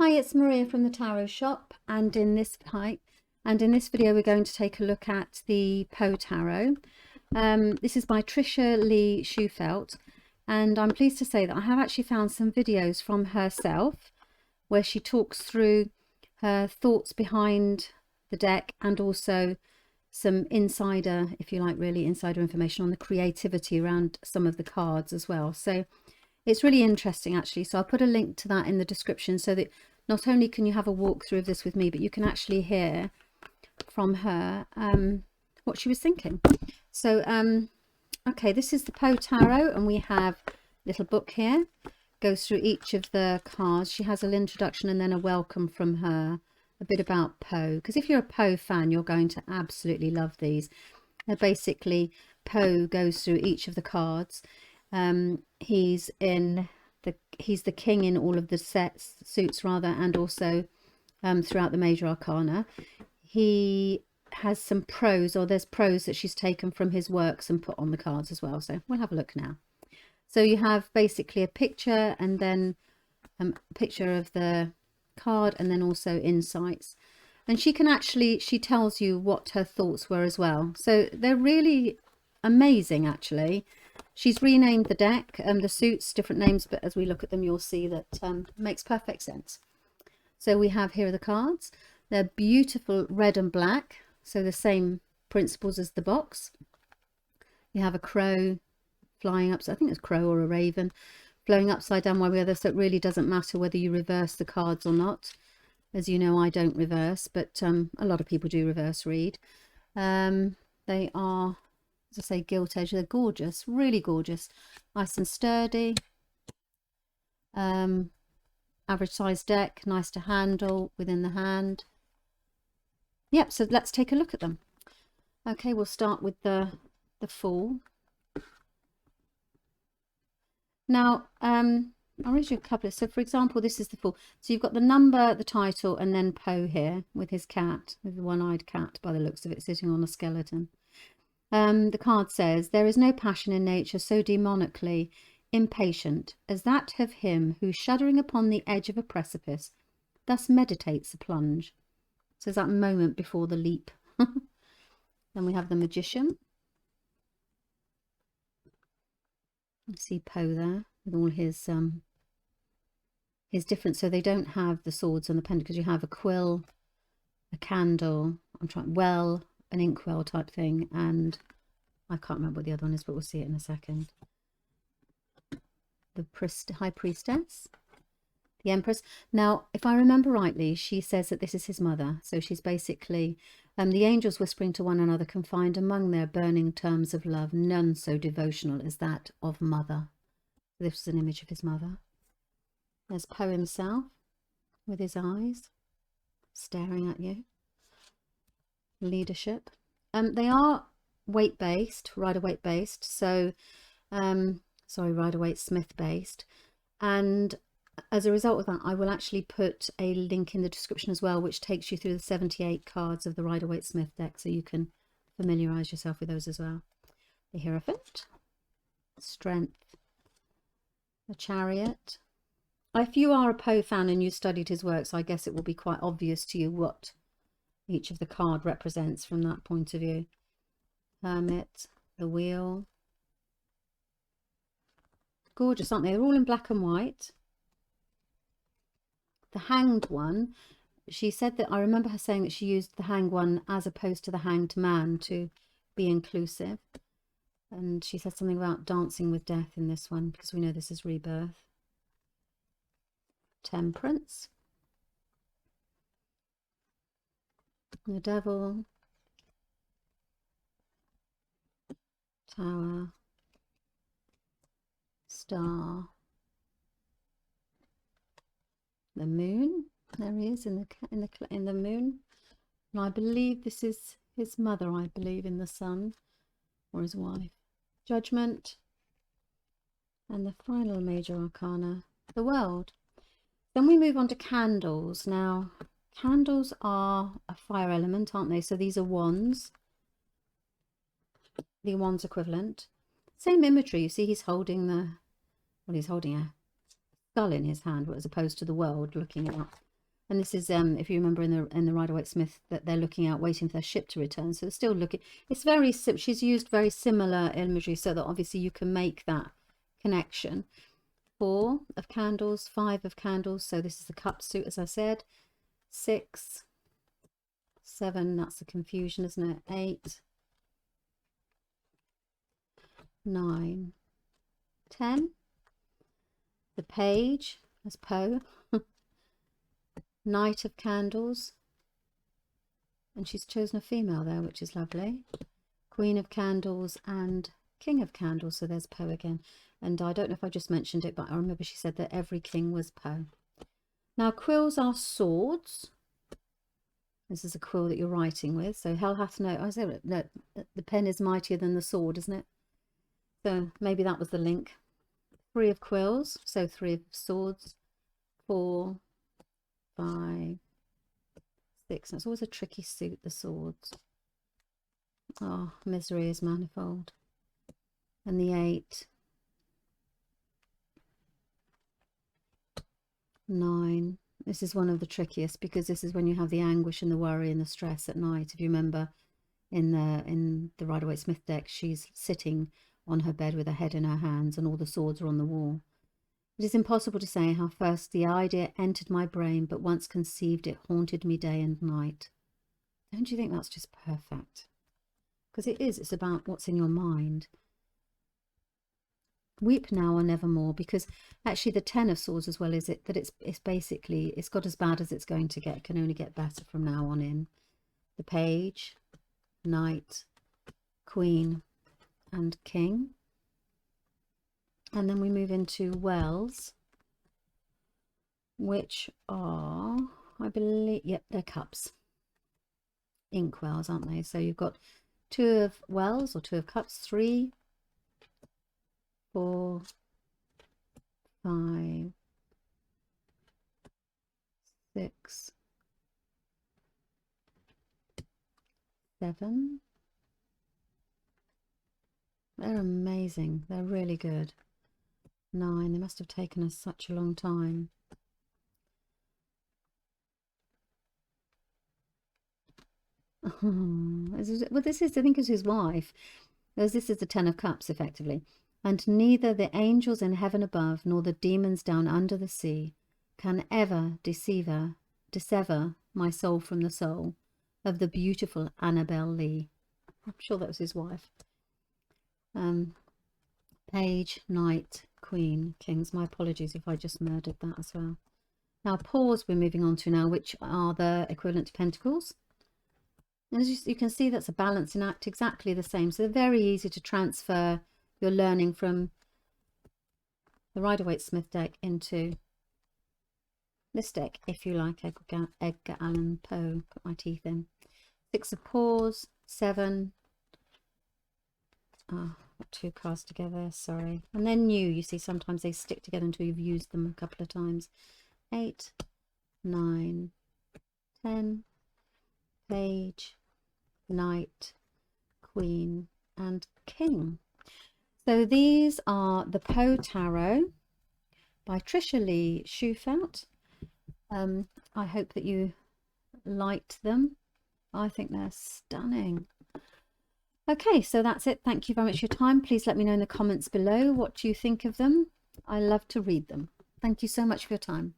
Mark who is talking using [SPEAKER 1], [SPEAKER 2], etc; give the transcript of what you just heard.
[SPEAKER 1] Hi, it's Maria from the Tarot Shop, and in this video we're going to take a look at the Poe Tarot. This is by Trisha, Leigh, Shufelt, and I'm pleased to say that I have actually found some videos from herself where she talks through her thoughts behind the deck and also some insider, if you like, really insider information on the creativity around some of the cards as well. So it's really interesting actually, so I'll put a link to that in the description so that not only can you have a walkthrough of this with me, but you can actually hear from her what she was thinking. So okay, this is the Poe Tarot, and we have a little book here, goes through each of the cards. She has an introduction and then a welcome from her, a bit about Poe, because if you're a Poe fan you're going to absolutely love these. Basically Poe goes through each of the cards. He's the king in all of the suits rather, and also throughout the major arcana. He has some prose, or there's prose that she's taken from his works and put on the cards as well, so we'll have a look now. So you have basically a picture and then a picture of the card and then also insights, and she tells you what her thoughts were as well, so they're really amazing actually. She's renamed the deck, the suits, different names, but as we look at them, you'll see that makes perfect sense. So we have here are the cards. They're beautiful red and black, so the same principles as the box. You have a crow flying up, so I think it's a crow or a raven, flowing upside down one way or the other, so it really doesn't matter whether you reverse the cards or not. As you know, I don't reverse, but a lot of people do reverse read. They are, as I say, gilt edge. They're gorgeous, really gorgeous, nice and sturdy. Average size deck, nice to handle within the hand. Yep, so let's take a look at them. Okay, we'll start with the Fool. Now I'll read you a couple of, so for example, this is the Fool. So you've got the number, the title, and then Poe here with his cat, with the one-eyed cat by the looks of it, sitting on a skeleton. The card says, there is no passion in nature so demonically impatient as that of him who, shuddering upon the edge of a precipice, thus meditates the plunge. So that moment before the leap. Then we have the Magician. You see Poe there with all his different, so they don't have the swords and the pen, because you have a quill, a candle, an inkwell type thing, and I can't remember what the other one is, but we'll see it in a second. The High Priestess, the Empress. Now, if I remember rightly, she says that this is his mother, so she's basically the angels whispering to one another can find among their burning terms of love none so devotional as that of mother. This is an image of his mother. There's Poe himself with his eyes staring at you. Leadership. They are weight-based, rider-weight based, so sorry, rider-weight Smith based, and as a result of that I will actually put a link in the description as well, which takes you through the 78 cards of the rider-weight Smith deck, so you can familiarize yourself with those as well. The Hierophant, Strength, the Chariot. If you are a Poe fan and you studied his works, I guess it will be quite obvious to you what each of the card represents from that point of view. Hermit, the Wheel. Gorgeous, aren't they? They're all in black and white. The Hanged one, she said that, I remember her saying that she used the Hanged one as opposed to the Hanged Man to be inclusive. And she said something about dancing with death in this one, because we know this is rebirth. Temperance. The Devil, Tower, Star, the Moon. There he is in the moon, and I believe this is his mother. I believe in the Sun or his wife. Judgment, and the final major arcana, the World. Then we move on to candles. Now, candles are a fire element, aren't they? So these are wands, the wands equivalent. Same imagery. You see he's holding he's holding a skull in his hand, as opposed to the world looking up. And this is, if you remember in the Rider-Waite-Smith, that they're looking out, waiting for their ship to return. So they're still looking. It's very, she's used very similar imagery so that obviously you can make that connection. 4 of candles, 5 of candles. So this is the cup suit, as I said. 6, 7. That's the confusion, isn't it? 8, 9, 10. The page, as Poe. Knight of candles, and she's chosen a female there, which is lovely. Queen of candles and king of candles. So there's Poe again, and I don't know if I just mentioned it, but I remember she said that every king was Poe. Now quills are swords. This is a quill that you're writing with. So hell hath no, I said that the pen is mightier than the sword, isn't it? So maybe that was the link. 3 of quills, so 3 of swords. 4, 5, 6. That's always a tricky suit, the swords. Oh, misery is manifold. And the 8, 9. This is one of the trickiest, because this is when you have the anguish and the worry and the stress at night. If you remember in the Rider-Waite-Smith deck, she's sitting on her bed with her head in her hands and all the swords are on the wall. It is impossible to say how first the idea entered my brain, but once conceived it haunted me day and night. Don't you think that's just perfect? Because it is, it's about what's in your mind. Weep now or nevermore, because actually the 10 of swords as well is it that it's basically, it's got as bad as it's going to get, it can only get better from now on in. The page, knight, queen and king. And then we move into wells, which are, I believe, yep, they're cups. Ink wells, aren't they? So you've got 2 of wells or 2 of cups, 3, 4, 5, 6, 7. They're amazing. They're really good. 9. They must have taken us such a long time. Well, this is, I think, is his wife. This is the 10 of cups, effectively. And neither the angels in heaven above nor the demons down under the sea can ever dissever my soul from the soul of the beautiful Annabel Leigh. I'm sure that was his wife. Page, knight, queen, kings. My apologies if I just murdered that as well. Now paws we're moving on to now, which are the equivalent to pentacles. And as you can see, that's a balancing act, exactly the same. So they're very easy to transfer your learning from the Rider-Waite-Smith deck into this deck, if you like. Edgar Allan Poe. Put my teeth in. 6 of paws, 7. Oh, got 2 cards together, sorry. And then new, you see, sometimes they stick together until you've used them a couple of times. 8, 9, 10, page, knight, queen, and king. So these are the Poe Tarot by Trisha Leigh Shufelt. I hope that you liked them. I think they're stunning. Okay, so that's it. Thank you very much for your time. Please let me know in the comments below what you think of them. I love to read them. Thank you so much for your time.